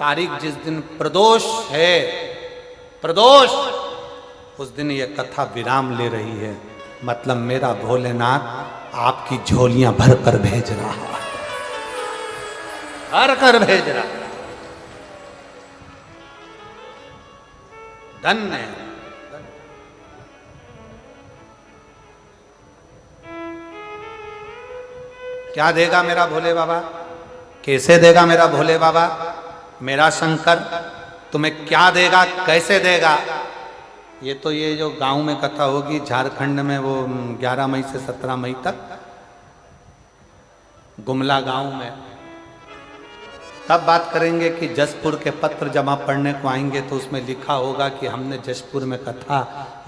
तारीख जिस दिन प्रदोष है, प्रदोष, उस दिन ये कथा विराम ले रही है। मतलब मेरा भोलेनाथ आपकी झोलियां भर कर भेज रहा है, भर कर भेज रहा है। धन्य है। क्या देगा मेरा भोले बाबा, कैसे देगा मेरा भोले बाबा, मेरा शंकर तुम्हें क्या देगा, कैसे देगा? ये तो ये जो गांव में कथा होगी झारखंड में, वो 11 मई से 17 मई तक गुमला गांव में, तब बात करेंगे कि जसपुर के पत्र जमा पढ़ने को आएंगे तो उसमें लिखा होगा कि हमने जसपुर में कथा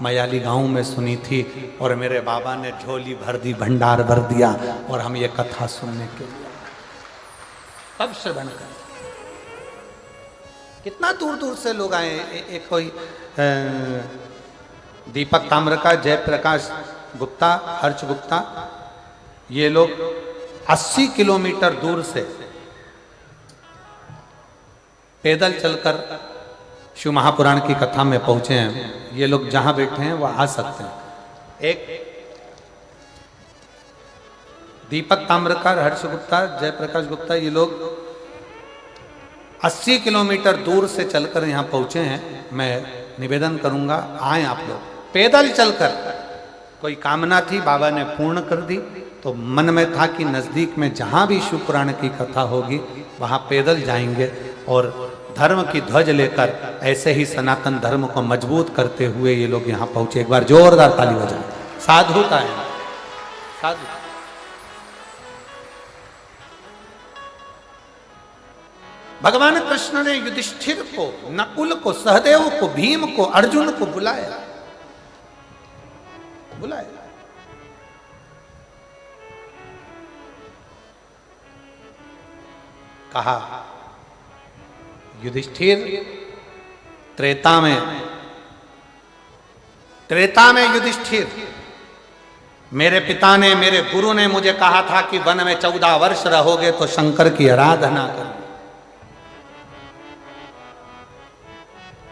मयाली गांव में सुनी थी और मेरे बाबा ने झोली भर दी, भंडार भर दिया और हम ये कथा सुनने के लिए तब श्रवण कर। कितना दूर दूर से लोग आए। एक कोई दीपक ताम्रका, जयप्रकाश गुप्ता, हर्ष गुप्ता, ये लोग 80 किलोमीटर दूर से पैदल चलकर शिव महापुराण की कथा में पहुंचे हैं। ये लोग जहां बैठे हैं वह आ सकते हैं। एक दीपक ताम्रकार, हर्ष गुप्ता, जयप्रकाश गुप्ता, ये लोग 80 किलोमीटर दूर से चलकर यहां पहुंचे हैं। मैं निवेदन करूंगा आए आप लोग पैदल चलकर। कोई कामना थी, बाबा ने पूर्ण कर दी, तो मन में था कि नजदीक में जहां भी शिव पुराण की कथा होगी वहां पैदल जाएंगे और धर्म की ध्वज लेकर ऐसे ही सनातन धर्म को मजबूत करते हुए ये लोग यहां पहुंचे। एक बार जोरदार ताली बजाएं। साधुता है, साधु। भगवान कृष्ण ने युधिष्ठिर को, नकुल को, सहदेव को, भीम को, अर्जुन को बुलाया, बुलाया। कहा युधिष्ठिर, त्रेता में युधिष्ठिर, मेरे पिता ने, मेरे गुरु ने मुझे कहा था कि वन में 14 वर्ष रहोगे तो शंकर की आराधना करना।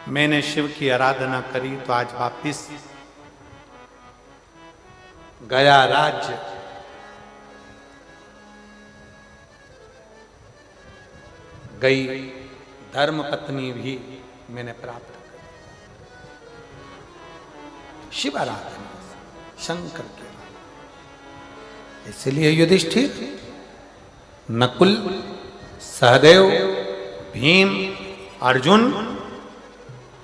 मैंने शिव की आराधना करी तो आज वापिस गया राज्य, गई धर्म पत्नी भी मैंने प्राप्त कर, शिव आराधना, शंकर की। इसलिए युधिष्ठिर, नकुल, सहदेव, भीम, अर्जुन,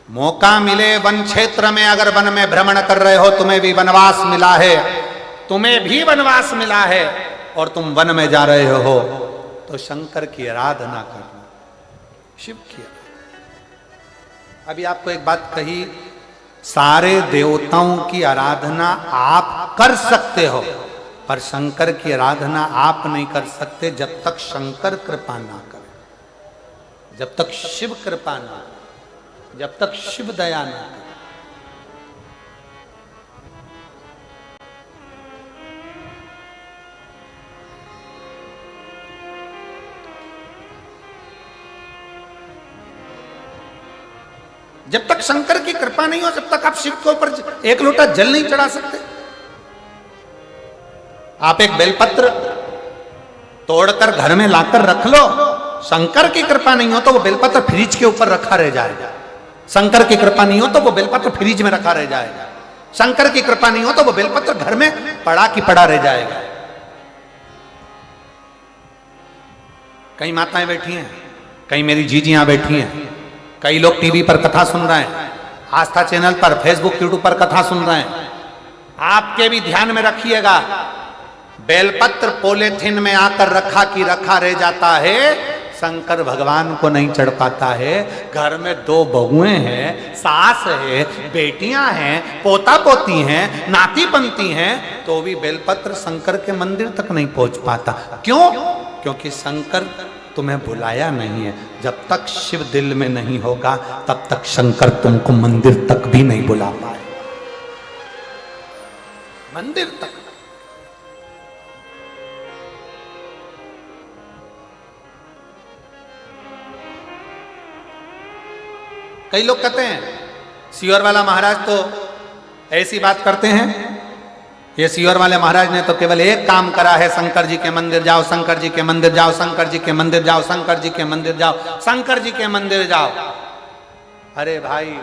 मौका मिले वन क्षेत्र में, अगर वन में भ्रमण कर रहे हो, तुम्हें भी वनवास मिला है, तुम्हें भी वनवास मिला है और तुम वन में जा रहे हो तो शंकर की आराधना करना, शिव की। अभी आपको एक बात कही, सारे देवताओं की आराधना आप कर सकते हो पर शंकर की आराधना आप नहीं कर सकते जब तक शंकर कृपा ना करे, जब तक शिव कृपा ना करे, जब तक शिव दया ना करे। जब तक शंकर की कृपा नहीं हो, जब तक आप शिव के ऊपर एक लोटा जल नहीं चढ़ा सकते। आप एक बेलपत्र तोड़कर घर में लाकर रख लो, शंकर की कृपा नहीं हो तो वो बेलपत्र फ्रिज के ऊपर रखा रह जाएगा। शंकर की कृपा नहीं हो तो वो बेलपत्र फ्रिज में रखा रह जाएगा। शंकर की कृपा नहीं हो तो वो बेलपत्र घर में पड़ा की पड़ा रह जाएगा। कई माताएं बैठी हैं, कई मेरी जीजियां बैठी हैं, कई लोग टीवी पर कथा सुन रहे हैं, आस्था चैनल पर, फेसबुक, यूट्यूब पर कथा सुन रहे हैं। आपके भी ध्यान में रखिएगा, बेलपत्र पॉलीथिन में आकर रखा की रखा रह जाता है, शंकर भगवान को नहीं चढ़ पाता है। घर में 2 बहुएं हैं, सास है, बेटियां हैं, पोता पोती हैं, नाती बनती हैं, तो भी बेलपत्र शंकर के मंदिर तक नहीं पहुंच पाता। क्यों? क्योंकि शंकर तुम्हें बुलाया नहीं है। जब तक शिव दिल में नहीं होगा तब तक शंकर तुमको मंदिर तक भी नहीं बुला पाए, मंदिर तक। कई लोग कहते हैं सीहोर वाला महाराज तो ऐसी बात करते हैं, ये सीहोर वाले महाराज ने तो केवल एक काम करा है, शंकर जी के मंदिर जाओ, शंकर जी के मंदिर जाओ, शंकर जी के मंदिर जाओ, शंकर जी के मंदिर जाओ, शंकर जी के मंदिर जाओ। अरे भाई,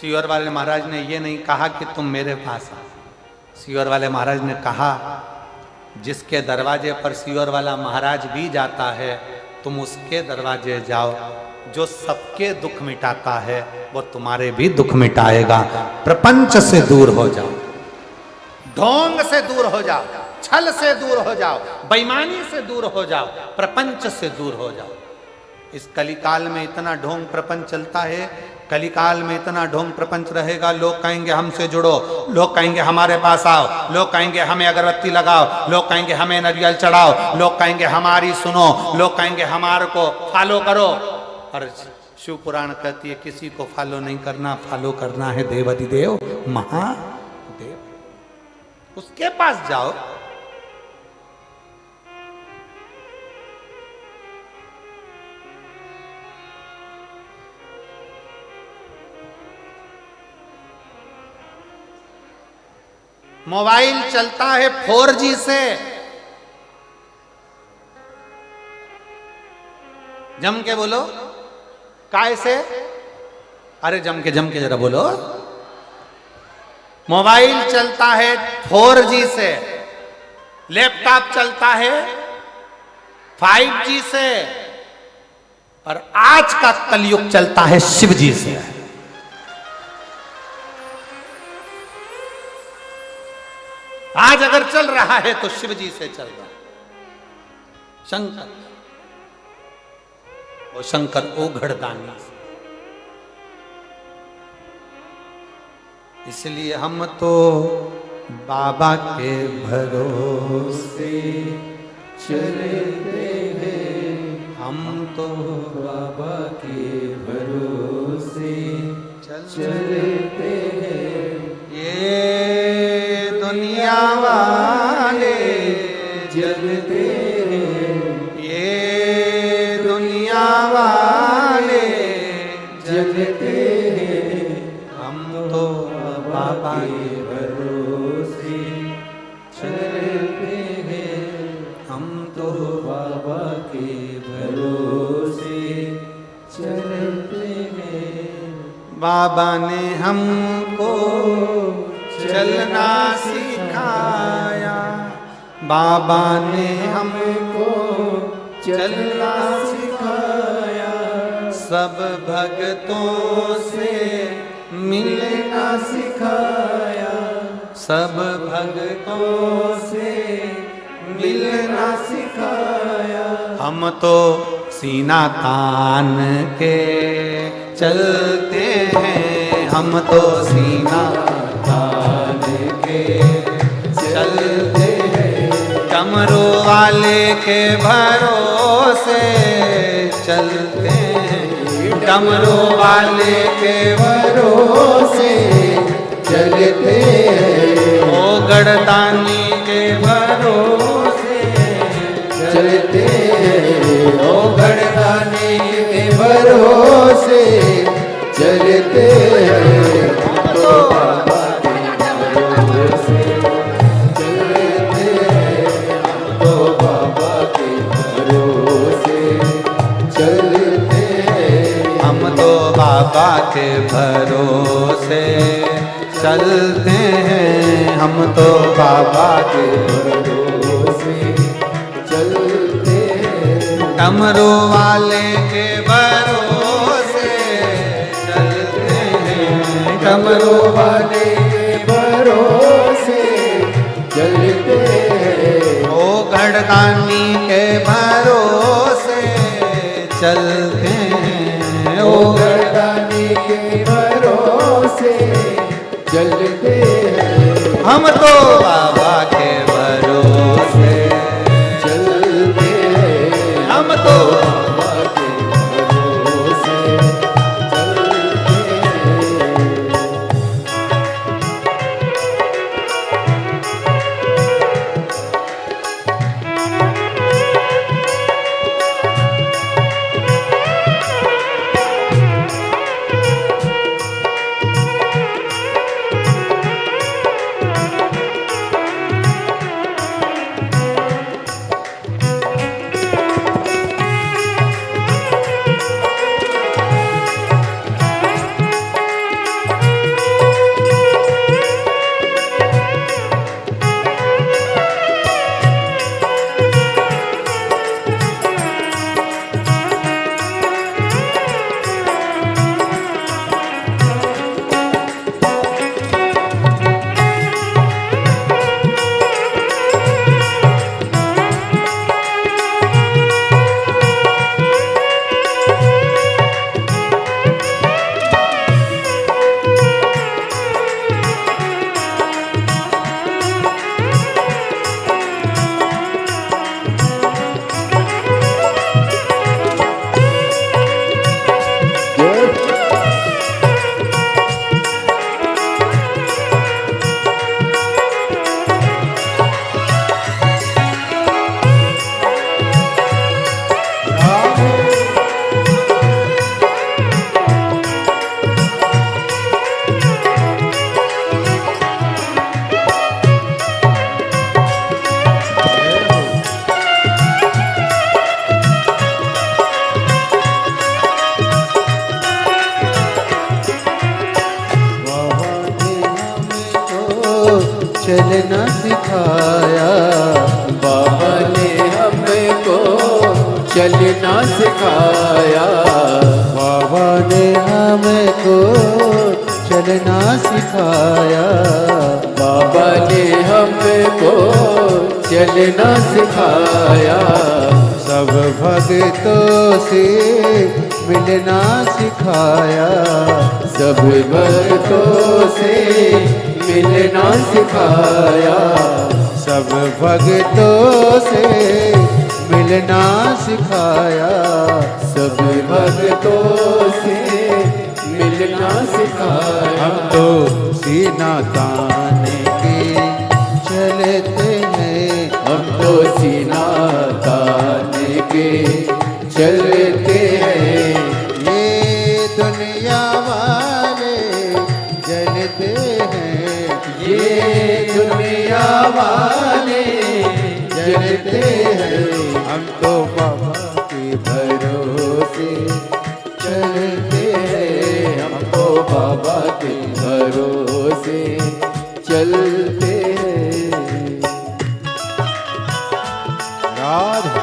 सीहोर वाले महाराज ने ये नहीं कहा कि तुम मेरे पास आओ। सीहोर वाले महाराज ने कहा जिसके दरवाजे पर सीहोर वाला महाराज भी जाता है, तुम उसके दरवाजे जाओ। जो सबके दुख मिटाता है वो तुम्हारे भी दुख मिटाएगा। प्रपंच से दूर हो जाओ, ढोंग से दूर हो जाओ, छल से दूर हो जाओ, बेईमानी से दूर हो जाओ, प्रपंच से दूर हो जाओ। इस कलिकाल में इतना ढोंग प्रपंच चलता है, कलिकाल में इतना ढोंग प्रपंच रहेगा। लोग कहेंगे हमसे जुड़ो, लोग कहेंगे हमारे पास आओ, लोग कहेंगे हमें अगरबत्ती लगाओ, लोग कहेंगे हमें नारियल चढ़ाओ, लोग कहेंगे हमारी सुनो, लोग कहेंगे हमारे को फॉलो करो। और शिव पुराण कहती है किसी को फॉलो नहीं करना, फॉलो करना है देवाधिदेव महादेव, उसके पास जाओ। मोबाइल चलता है 4G से, जम के बोलो, काय से? अरे जम के जरा बोलो। मोबाइल चलता है 4G से, लैपटॉप चलता है 5G से, और आज का कलयुग चलता है शिव जी से। आज अगर चल रहा है तो शिव जी से चल रहा है। शंकर, वो शंकर ओघड़दानी। इसलिए हम तो बाबा के भरोसे चलते हैं, हम तो बाबा के भरोसे चलते हैं। ये दुनिया वाले जलते हैं, ये दुनिया वाले जलते हैं, हम तो बाबा के भरोसे चलते हैं, हम तो बाबा के भरोसे चलते हैं। बाबा ने हमको चलना सिखाया, बाबा ने हमको चलना सिखाया, सब भक्तों से मिलना सिखाया, सब भक्तों से मिलना सिखाया। हम तो सीना तान के चलते हैं, हम तो सीना तान के चलते हैं, डमरू वाले के भरोसे चलते हैं, डमरू वाले के भरोसे चलते हैं, ओ गढ़दानी के भरोसे चलते हैं, ओ गढ़दानी के भरोसे चलते हैं। तो बाबा के भरोसे चलते हैं, तो बाबा के भरोसे चलते हैं, हम तो बाबा के भरोसे चलते हैं, हम तो बाबा के भरोसे चलते हैं, डमरू वाले के भरोसे चलते हैं, डमरू वाले के भरोसे चलते हैं, ओ गढ़दानी के भरोसे चलते हैं, ओ गढ़दानी के भरोसे चलते हैं, हम तो बाबा के भरोसे चलते हैं, हम तो बाबा के भरोसे चलते हैं। चलना सिखाया, बाबा ने हमको चलना सिखाया, बाबा ने हमको चलना सिखाया, बाबा ने हमको चलना सिखाया, सब भक्तों से मिलना सिखाया, सब भक्तों से मिलना सिखाया, सब भक्तों से मिलना सिखाया, सब भक्तों से मिलना सिखाया। हम तो सीना तान के चलते हैं, हम तो सीना तान के चलते हैं, ये दुनिया वाले जलते हैं, ये दुनिया वाले जलते हैं, हम तो बाबा के भरोसे चलते हैं, हम तो बाबा के भरोसे चलते हैं। राधे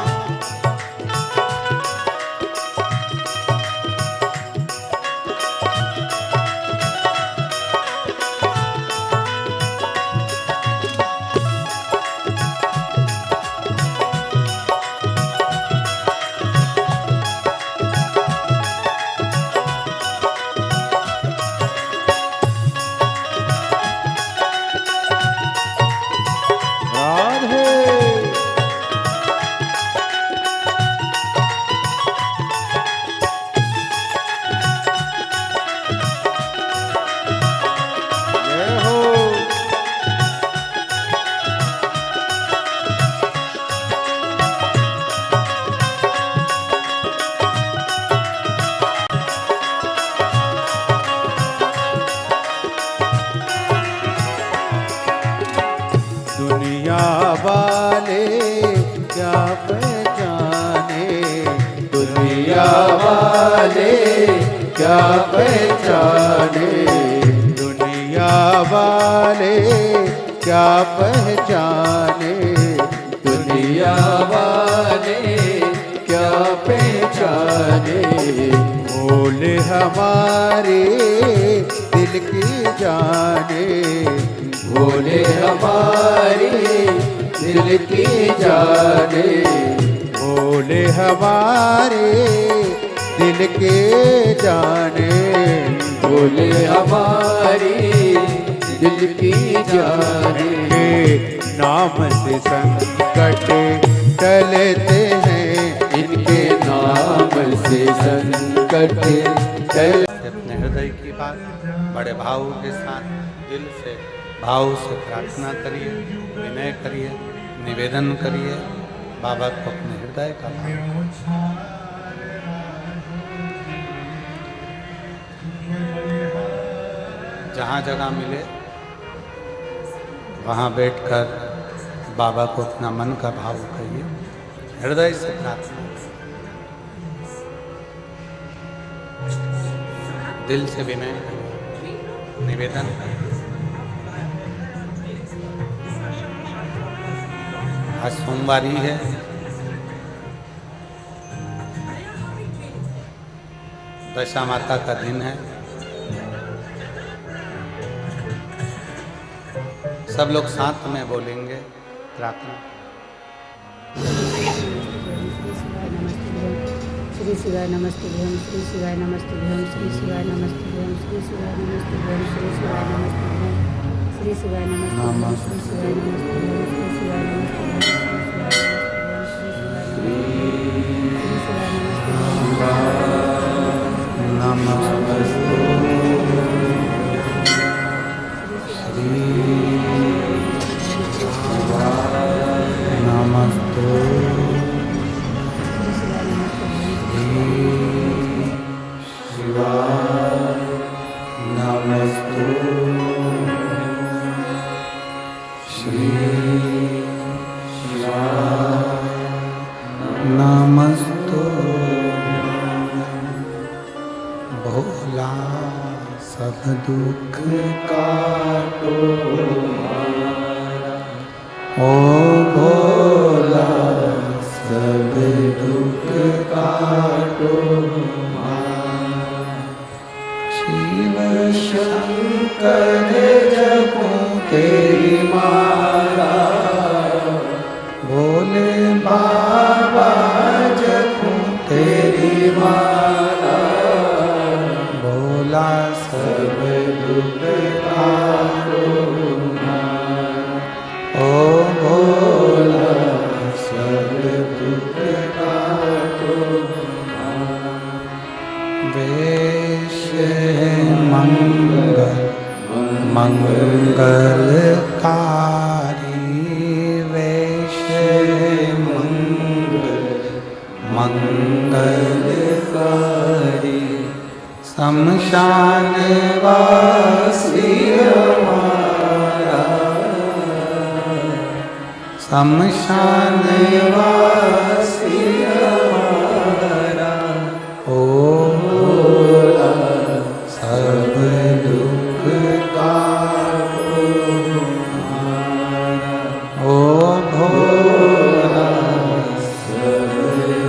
दुनिया वाले क्या पहचाने, दुनिया वाले क्या पहचाने, दुनिया वाले क्या पहचाने, दुनिया वाले क्या पहचाने, भोले हमारे दिल की जाने, भोले हमारे दिल की जाने, भोले हमारे दिल के जाने, भोले हमारे दिल की जाने, नाम से संकट टलते हैं, इनके नाम से संकट टल। अपने हृदय की बात बड़े भाव के साथ दिल से भाव से प्रार्थना करिए, विनय करिए, निवेदन करिए, बाबा को अपने हृदय का भाव। जहाँ जगह मिले वहाँ बैठकर बाबा को अपना मन का भाव कहिए, हृदय से प्रार्थना, दिल से विनय करिए, निवेदन करिए। आज सोमवारी है, दशा माता का दिन है। सब लोग साथ में बोलेंगे प्रार्थना। श्री शिवाय नमस्तुभ्यं, श्री शिवाय नमस्तुभ्यं, श्री शिवाय नमस्तुभ्यं, श्री शिवाय नमस्तुभ्यं, श्री शिवाय नमस्तुभ्यं, श्री शिवाय नमस्तुभ्यं, श्री शिवाय नमस्तुभ्यं, श्री शिवाय नमस्तुभ्यं, नमस्तु भोला सब दुख काटो। शिव शंकर जपो तेरी माला, भोले बाबा जपो तेरी माला, भोला सब दुख तारो ओ भोला सब दुख तारो। वेश मंगल मंगलकारी, वेश मंगल मंगलकारी, शमशान वासी हमारा, शमशान वासी हमारा, ओ भोला सब दुख काटो हमारा, ओ भोला सब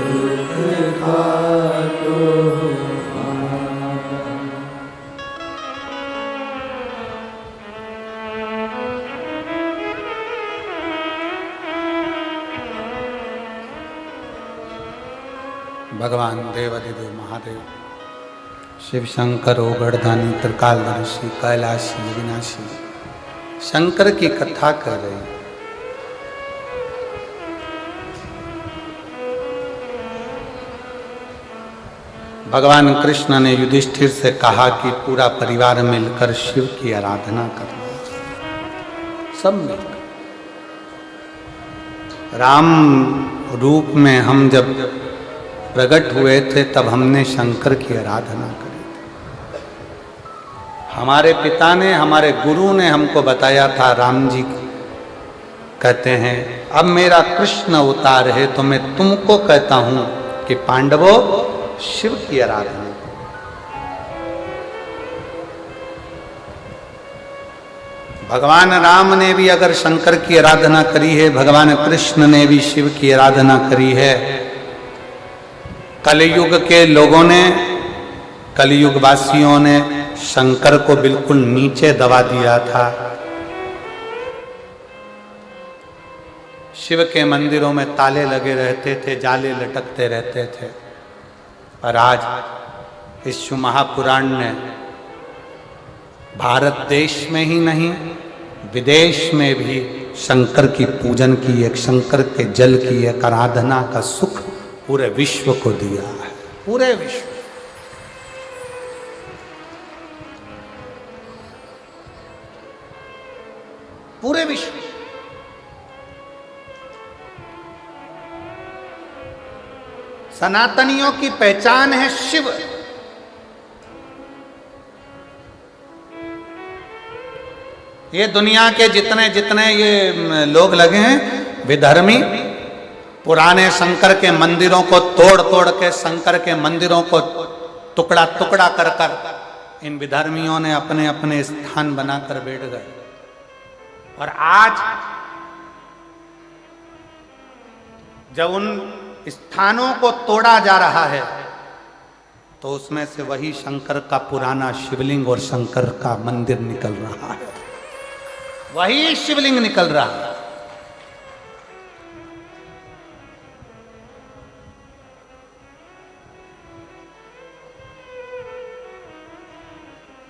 दुख काटो हमारा। भगवान देवाधिदेव महादेव शिव शंकर ओगढ़दानी त्रिकालदर्शी कैलाशी विनाशी शंकर की कथा कर रहे हैं। भगवान कृष्ण ने युधिष्ठिर से कहा कि पूरा परिवार मिलकर शिव की आराधना करना, सब मिलकर। राम रूप में हम जब प्रकट हुए थे तब हमने शंकर की आराधना करी थी। हमारे पिता ने, हमारे गुरु ने हमको बताया था, राम जी कहते हैं अब मेरा कृष्ण अवतार है तो मैं तुमको कहता हूं कि पांडवों शिव की आराधना करो। भगवान राम ने भी अगर शंकर की आराधना करी है, भगवान कृष्ण ने भी शिव की आराधना करी है। कलयुग के लोगों ने, कलयुग वासियों ने शंकर को बिल्कुल नीचे दबा दिया था। शिव के मंदिरों में ताले लगे रहते थे, जाले लटकते रहते थे। पर आज इस शिव महापुराण ने भारत देश में ही नहीं विदेश में भी शंकर की पूजन की, एक शंकर के जल की एक आराधना का सुख पूरे विश्व को दिया है। पूरे विश्व, पूरे विश्व। सनातनियों की पहचान है शिव। ये दुनिया के जितने जितने ये लोग लगे हैं विधर्मी, पुराने शंकर के मंदिरों को तोड़ तोड़ के, शंकर के मंदिरों को टुकड़ा टुकड़ा कर कर इन विधर्मियों ने अपने अपने स्थान बनाकर बैठ गए। और आज जब उन स्थानों को तोड़ा जा रहा है तो उसमें से वही शंकर का पुराना शिवलिंग और शंकर का मंदिर निकल रहा है, वही शिवलिंग निकल रहा है।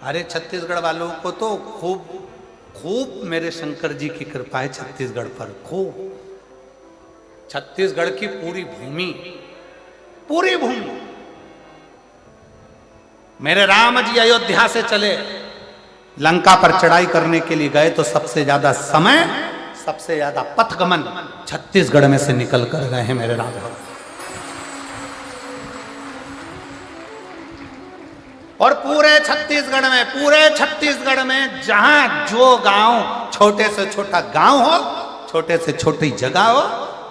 अरे छत्तीसगढ़ वालों को तो खूब खूब मेरे शंकर जी की कृपा है छत्तीसगढ़ पर, खूब। छत्तीसगढ़ की पूरी भूमि, पूरी भूमि। मेरे राम जी अयोध्या से चले, लंका पर चढ़ाई करने के लिए गए तो सबसे ज्यादा समय, सबसे ज्यादा पथगमन छत्तीसगढ़ में से निकल कर गए हैं मेरे राम। और पूरे छत्तीसगढ़ में जहां जो गांव, छोटे से छोटा गांव हो, छोटे से छोटी जगह हो,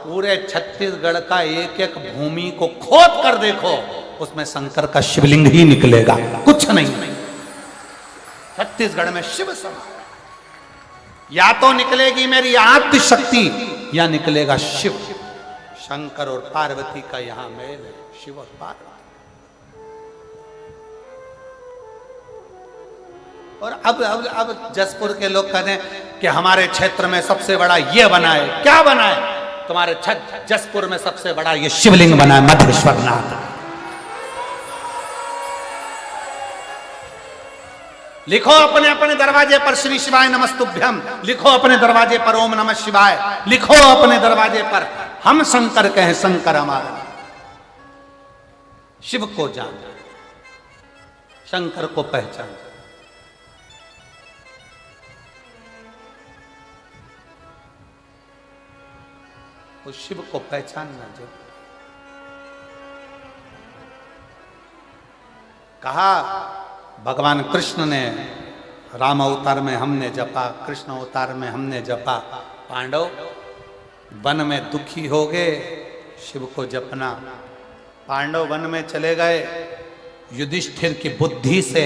पूरे छत्तीसगढ़ का एक एक भूमि को खोद कर देखो, उसमें शंकर का शिवलिंग ही निकलेगा, कुछ नहीं। छत्तीसगढ़ में शिव समा, या तो निकलेगी मेरी आद्य शक्ति या निकलेगा शिव। शंकर और पार्वती का यहां मेल है, शिव और पार्वती। और अब जसपुर के लोग कहते हैं कि हमारे क्षेत्र में सबसे बड़ा ये बना है। क्या बना है? तुम्हारे जसपुर में सबसे बड़ा ये शिवलिंग बना है, मधेश्वरनाथ। लिखो अपने अपने दरवाजे पर श्री शिवाय नमस्तुभ्यम, लिखो अपने दरवाजे पर ओम नमः शिवाय, लिखो अपने दरवाजे पर हम शंकर कहें शंकर हमारा। शिव को जान, शंकर को पहचान। उस शिव को पहचानना जरूर। कहा भगवान कृष्ण ने राम अवतार में हमने जपा, कृष्ण अवतार में हमने जपा। पांडव वन में दुखी हो गए, शिव को जपना। पांडव वन में चले गए, युधिष्ठिर की बुद्धि से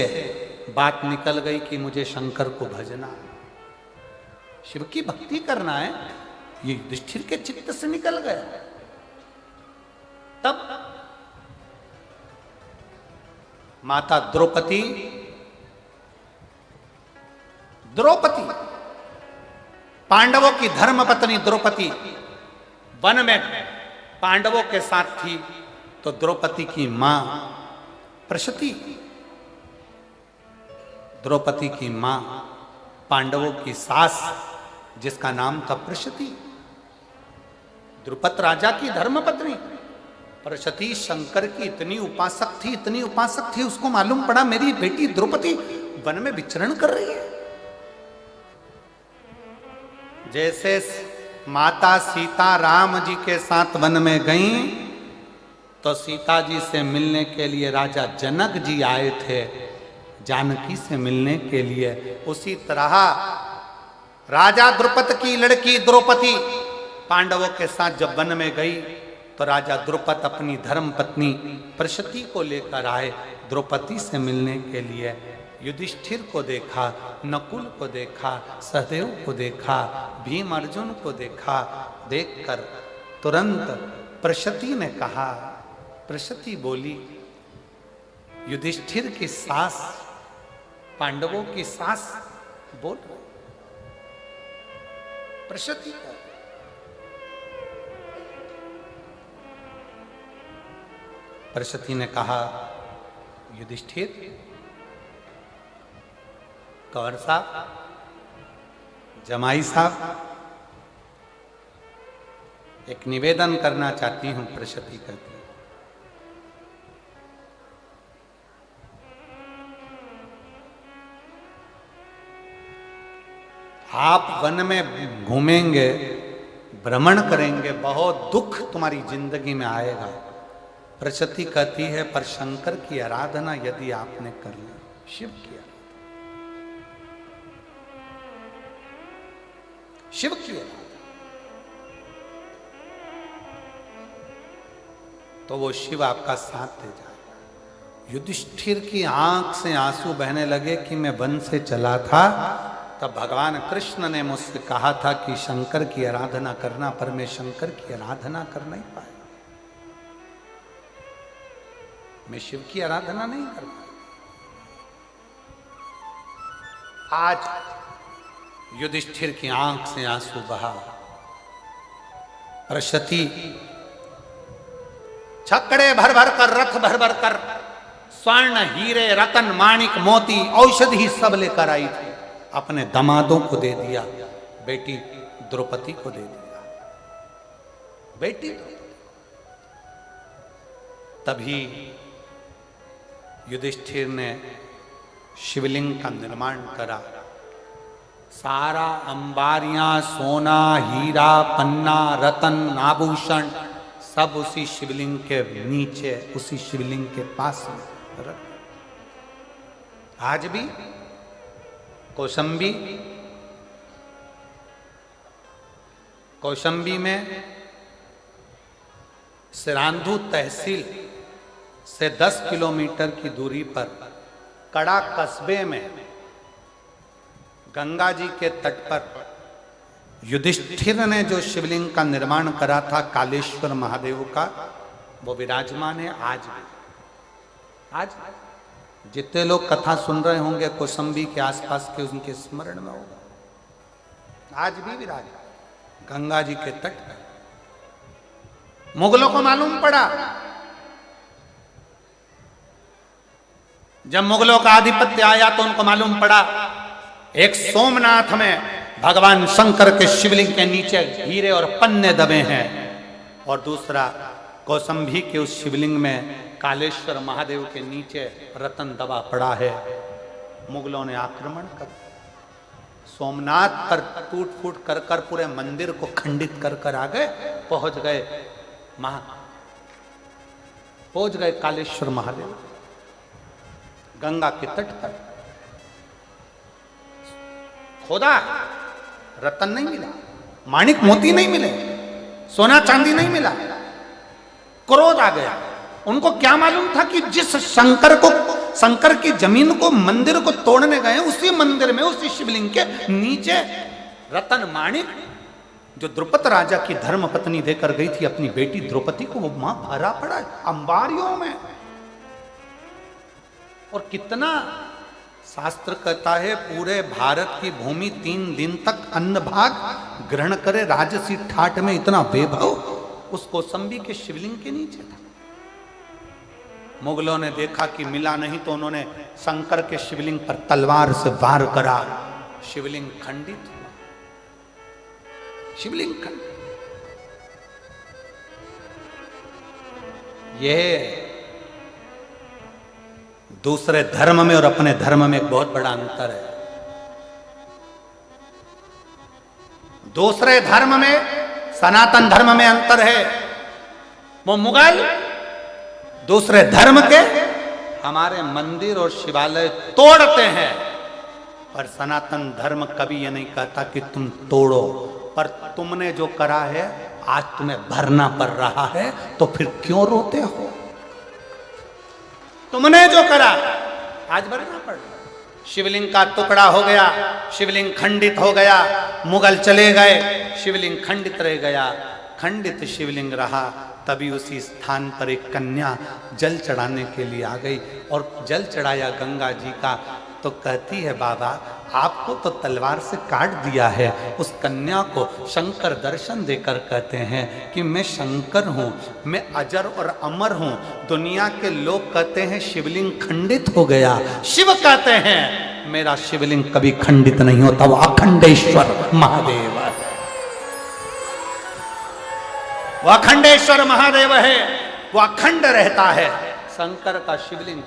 बात निकल गई कि मुझे शंकर को भजना, शिव की भक्ति करना है। ये युधिष्ठिर के चित्त से निकल गया। तब माता द्रौपदी पांडवों की धर्मपत्नी द्रौपदी वन में पांडवों के साथ थी, तो द्रौपदी की मां प्रशती, द्रौपदी की मां पांडवों की सास जिसका नाम था प्रशती, द्रुपद राजा की धर्मपत्नी प्रशती शंकर की इतनी उपासक थी, उसको मालूम पड़ा मेरी बेटी द्रौपदी वन में विचरण कर रही है। जैसे माता सीता राम जी के साथ वन में गईं, तो सीता जी से मिलने के लिए राजा जनक जी आए थे, जानकी से मिलने के लिए। उसी तरह राजा द्रुपद की लड़की द्रौपदी पांडवों के साथ जब वन में गई, तो राजा द्रुपद अपनी धर्म पत्नी प्रशती को लेकर आए द्रौपदी से मिलने के लिए। युधिष्ठिर को देखा, नकुल को देखा, सहदेव को देखा, भीम अर्जुन को देखा। देखकर तुरंत प्रशती ने कहा, प्रशती बोली, युधिष्ठिर की सास, पांडवों की सास बोल प्रशती का। प्रशती ने कहा, युधिष्ठिर, कंवर साहब, जमाई साहब, एक निवेदन करना चाहती हूं। प्रशती कहती, आप वन में घूमेंगे, भ्रमण करेंगे, बहुत दुख तुम्हारी जिंदगी में आएगा। प्रशती कहती है, पर शंकर की आराधना यदि आपने कर ली, शिव की आराधना, शिव की आराधना, तो वो शिव आपका साथ दे जाएगा। युधिष्ठिर की आंख से आंसू बहने लगे कि मैं वन से चला था, तब भगवान कृष्ण ने मुझसे कहा था कि शंकर की आराधना करना, पर मैं शंकर की आराधना कर नहीं पाया, मैं शिव की आराधना नहीं कर पाया। आज युधिष्ठिर की आंख से आंसू बहा। प्रशती छकड़े भर भर कर, रथ भर भर कर, स्वर्ण, हीरे, रतन, माणिक, मोती, औषधि सब लेकर आई थी। अपने दामादों को दे दिया, बेटी द्रौपदी को दे दिया। बेटी तभी युधिष्ठिर ने शिवलिंग का निर्माण करा। सारा अंबारियां, सोना, हीरा, पन्ना, रतन, आभूषण सब उसी शिवलिंग के नीचे, उसी शिवलिंग के पास में रख। आज भी कौशंबी में सिरांधु तहसील से 10 किलोमीटर की दूरी पर कड़ा कस्बे में गंगा जी के तट पर युधिष्ठिर ने जो शिवलिंग का निर्माण करा था कालेश्वर महादेव का, वो विराजमान है आज भी। आज जितने लोग कथा सुन रहे होंगे कौसंबी के आसपास के उनके स्मरण में होगा। आज भी विराज गंगा जी के तट पर। मुगलों को मालूम पड़ा, जब मुगलों का आधिपत्य आया तो उनको मालूम पड़ा एक सोमनाथ में भगवान शंकर के शिवलिंग के नीचे हीरे और पन्ने दबे हैं, और दूसरा कौसंभी के उस शिवलिंग में कालेश्वर महादेव के नीचे रतन दबा पड़ा है। मुगलों ने आक्रमण कर सोमनाथ पर टूट फूट कर कर पूरे मंदिर को खंडित कर कर आ गए, पहुंच गए कालेश्वर महादेव गंगा के तट पर। खोदा, रतन नहीं मिला, माणिक मोती नहीं मिले, सोना चांदी नहीं मिला। क्रोध आ गया। उनको क्या मालूम था कि जिस शंकर की जमीन को, मंदिर को तोड़ने गए, उसी मंदिर में, उसी शिवलिंग के नीचे रतन माणिक जो द्रुपद राजा की धर्म पत्नी देकर गई थी अपनी बेटी द्रौपदी को, वो मां भरा पड़ा है अंबारियों में। और कितना शास्त्र कहता है पूरे भारत की भूमि 3 दिन तक अन्न भाग ग्रहण करे राजसी ठाट में, इतना वैभव उस कौसंबी के शिवलिंग के नीचे था। मुगलों ने देखा कि मिला नहीं तो उन्होंने शंकर के शिवलिंग पर तलवार से वार करा, शिवलिंग खंडित हुआ। शिवलिंग खंडित। यह दूसरे धर्म में और अपने धर्म में एक बहुत बड़ा अंतर है। दूसरे धर्म में, सनातन धर्म में अंतर है। वो मुगल दूसरे धर्म के हमारे मंदिर और शिवालय तोड़ते हैं, पर सनातन धर्म कभी ये नहीं कहता कि तुम तोड़ो, पर तुमने जो करा है आज तुम्हें भरना पड़ रहा है, तो फिर क्यों रोते हो? तुमने जो करा आज भरना पड़ रहा। शिवलिंग का टुकड़ा हो गया, शिवलिंग खंडित हो गया, मुगल चले गए, शिवलिंग खंडित रह गया। खंडित शिवलिंग रहा, तभी उसी स्थान पर एक कन्या जल चढ़ाने के लिए आ गई और जल चढ़ाया गंगा जी का। तो कहती है बाबा आपको तो तलवार से काट दिया है। उस कन्या को शंकर दर्शन देकर कहते हैं कि मैं शंकर हूँ, मैं अजर और अमर हूँ। दुनिया के लोग कहते हैं शिवलिंग खंडित हो गया, शिव कहते हैं मेरा शिवलिंग कभी खंडित नहीं होता, वो अखंडेश्वर महादेव है। वो अखंडेश्वर महादेव है, वो अखंड रहता है। शंकर का शिवलिंग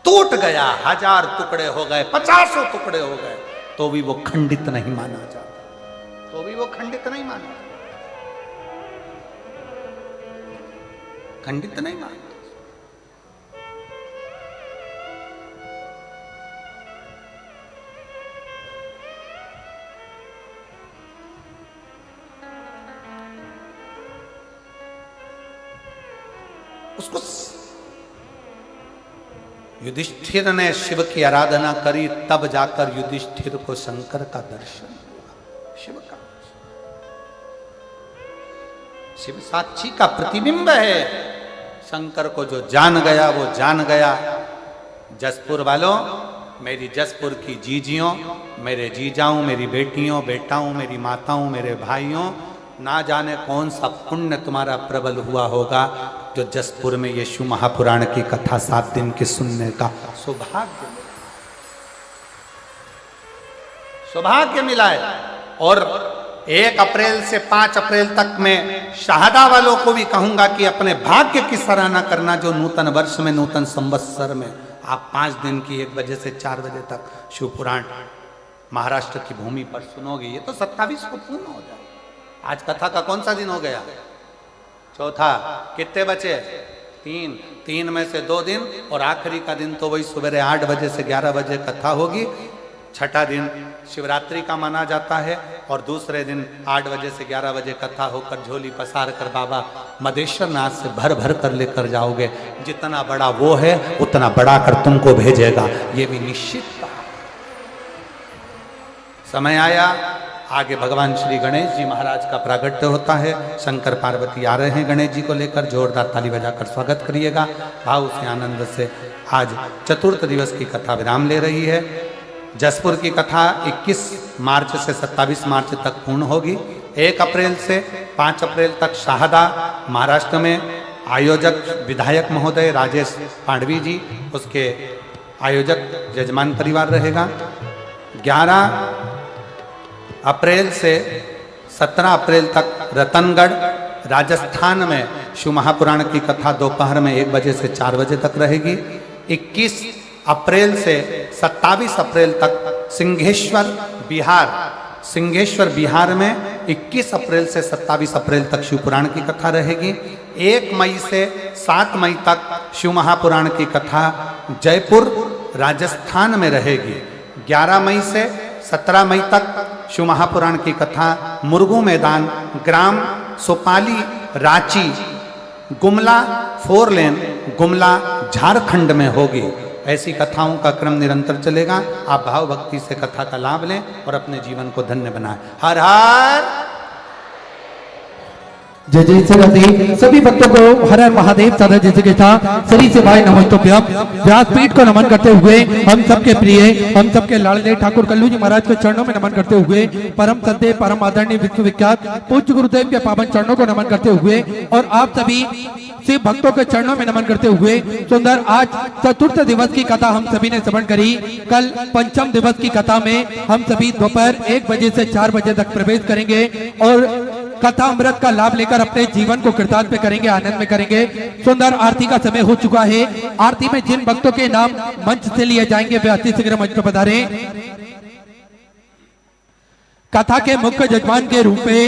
टूट गया, 1000 टुकड़े हो गए, 50 टुकड़े हो गए, तो भी वो खंडित नहीं माना जाता, तो भी वो खंडित नहीं माना, खंडित नहीं माना। उसको युधिष्ठिर ने शिव की आराधना करी, तब जाकर युधिष्ठिर को शंकर का दर्शन हुआ। शिव का, शिव साक्षी का प्रतिबिंब है। शंकर को जो जान गया वो जान गया। जसपुर वालों, मेरी जसपुर की जीजियों, मेरे जीजाओं, मेरी बेटियों, बेटाओं, मेरी माताओं, मेरे भाइयों, ना जाने कौन सा पुण्य तुम्हारा प्रबल हुआ होगा जो जसपुर में यीशु महापुराण की कथा 7 दिन की सुनने का सौभाग्य मिला है। और 1 अप्रैल से 5 अप्रैल तक मैं शहादा वालों को भी कहूंगा कि अपने भाग्य की सराहना करना, जो नूतन वर्ष में, नूतन संवत्सर में आप 5 दिन की 1 बजे से 4 बजे तक शिव पुराण महाराष्ट्र की भूमि पर सुनोगे। ये तो 27 को पूर्ण हो जाए। आज कथा का कौन सा दिन हो गया? चौथा। कितने बचे? 3 में से 2 दिन, और आखिरी का दिन तो वही सुबह 8 बजे से 11 बजे कथा होगी। छठा दिन शिवरात्रि का माना जाता है, और दूसरे दिन 8 बजे से 11 बजे कथा होकर झोली पसार कर बाबा मदेश्वर नाथ से भर भर कर लेकर जाओगे। जितना बड़ा वो है उतना बड़ा कर तुमको भेजेगा, ये भी निश्चित था। समय आया, आगे भगवान श्री गणेश जी महाराज का प्रागट्य होता है। शंकर पार्वती आ रहे हैं गणेश जी को लेकर, जोरदार ताली बजाकर स्वागत करिएगा। भाव से आनंद से आज चतुर्थ दिवस की कथा विराम ले रही है। जसपुर की कथा 21 मार्च से 27 मार्च तक पूर्ण होगी। 1 अप्रैल से 5 अप्रैल तक शाहदा महाराष्ट्र में आयोजक विधायक महोदय राजेश पांडवी जी, उसके आयोजक यजमान परिवार रहेगा। 11 अप्रैल से 17 अप्रैल तक रतनगढ़ राजस्थान में शिव महापुराण की कथा दोपहर में 1 बजे से 4 बजे तक रहेगी। 21 अप्रैल से 27 अप्रैल तक सिंघेश्वर बिहार में 21 अप्रैल से 27 अप्रैल तक शिव पुराण की कथा रहेगी। 1 मई से 7 मई तक शिव महापुराण की कथा जयपुर राजस्थान में रहेगी। 11 मई से 17 मई तक शिव महापुराण की कथा मुर्गू मैदान ग्राम सोपाली रांची गुमला 4 लेन गुमला झारखंड में होगी। ऐसी कथाओं का क्रम निरंतर चलेगा। आप भाव भक्ति से कथा का लाभ लें और अपने जीवन को धन्य बनाएं। हर हर जय जय श्री राधे। सभी भक्तों को हर हर महादेव सदा जैसे के था श्री से भाई नमस्तोभ्यम। व्यासपीठ को नमन करते हुए हम सबके प्रिय, हम सबके लाडले ठाकुर कल्लू जी महाराज के चरणों में नमन करते हुए परम सत्य परम आदरणीय विश्वविख्यात पूज्य गुरुदेव के पावन चरणों को नमन करते हुए और आप सभी शिव भक्तों के चरणों में नमन करते हुए सुंदर आज चतुर्थ दिवस की कथा हम सभी ने श्रवण करी। कल पंचम दिवस की कथा में हम सभी दोपहर 1 बजे से 4 बजे तक प्रवेश करेंगे और कथा अमृत का लाभ लेकर अपने जीवन को कृतार्थ में करेंगे, आनंद में करेंगे। सुंदर आरती का समय हो चुका है। आरती में जिन भक्तों के नाम मंच से लिए जाएंगे वे अति शीघ्र मंच पर पधारे। कथा के मुख्य यजमान के रूप में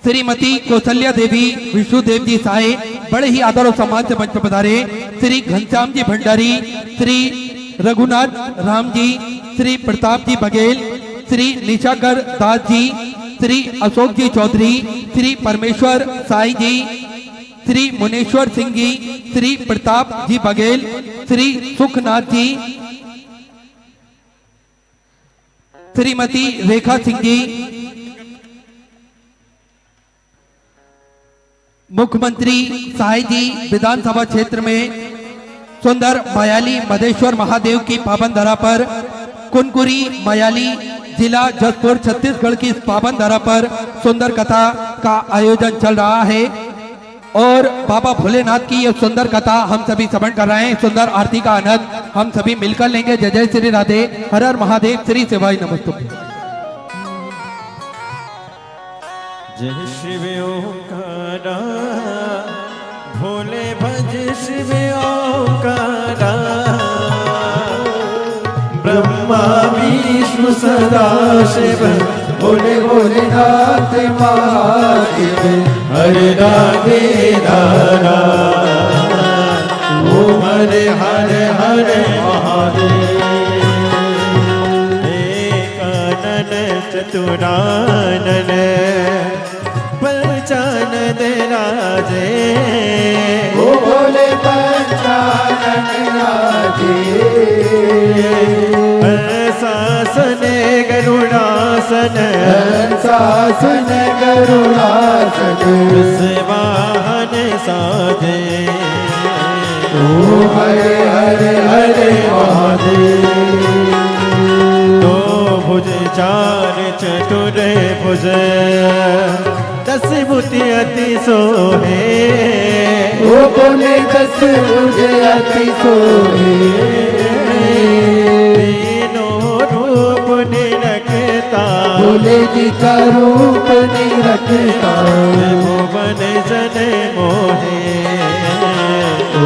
श्रीमती कौशल्या देवी विष्णुदेव जी साहे बड़े ही आदर और सम्मान से मंच पर पधारे। श्री घनश्याम जी भंडारी, श्री रघुनाथ राम जी, श्री प्रताप जी बघेल, श्री निशाकर दास जी, श्री अशोक जी चौधरी, श्री परमेश्वर साई जी, श्री मुनेश्वर सिंह जी, श्री प्रताप जी बघेल, श्री सुखनाथ जी, श्रीमती रेखा सिंह जी, मुख्यमंत्री साई जी विधानसभा क्षेत्र में सुंदर मयाली मधेश्वर महादेव की पावन धरा पर कुनकुरी मयाली जिला जसपुर छत्तीसगढ़ की इस पावन धरा पर सुंदर कथा का आयोजन चल रहा है और बाबा भोलेनाथ की यह सुंदर कथा हम सभी श्रवण कर रहे हैं। सुंदर आरती का आनंद हम सभी मिलकर लेंगे। जय जय श्री राधे। हर हर महादेव। श्री सेवाई नमस्तुभ्यं। जय शिव ओंकारा भोले भज शिव ओंकारा ब्रह्मा विष्णु सदा शिव भोले भोलेनाथ महादेव हरे राधे राधा ओम हरे हरे हरे महादेव एकानन चतुरानन पंचानन राजे ओ भोले पंचानन राजे शासन गरुड़ासन शासन गरुड़ासन वाहन साधे ओ हरे हरे हरे महादेव दो भुज चार चतुर भुज 10 बुद्धि अति सोहे ओ बोले 10 भुज अति सोहे भोले जी का रूप निरखता भुवन जन मोहे ओ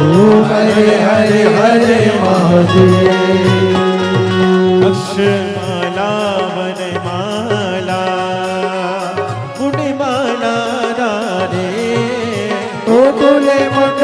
हरे हरे हरे महादेव अक्षमाला वनमाला पुण्यमाला रे ओ बोले मुंड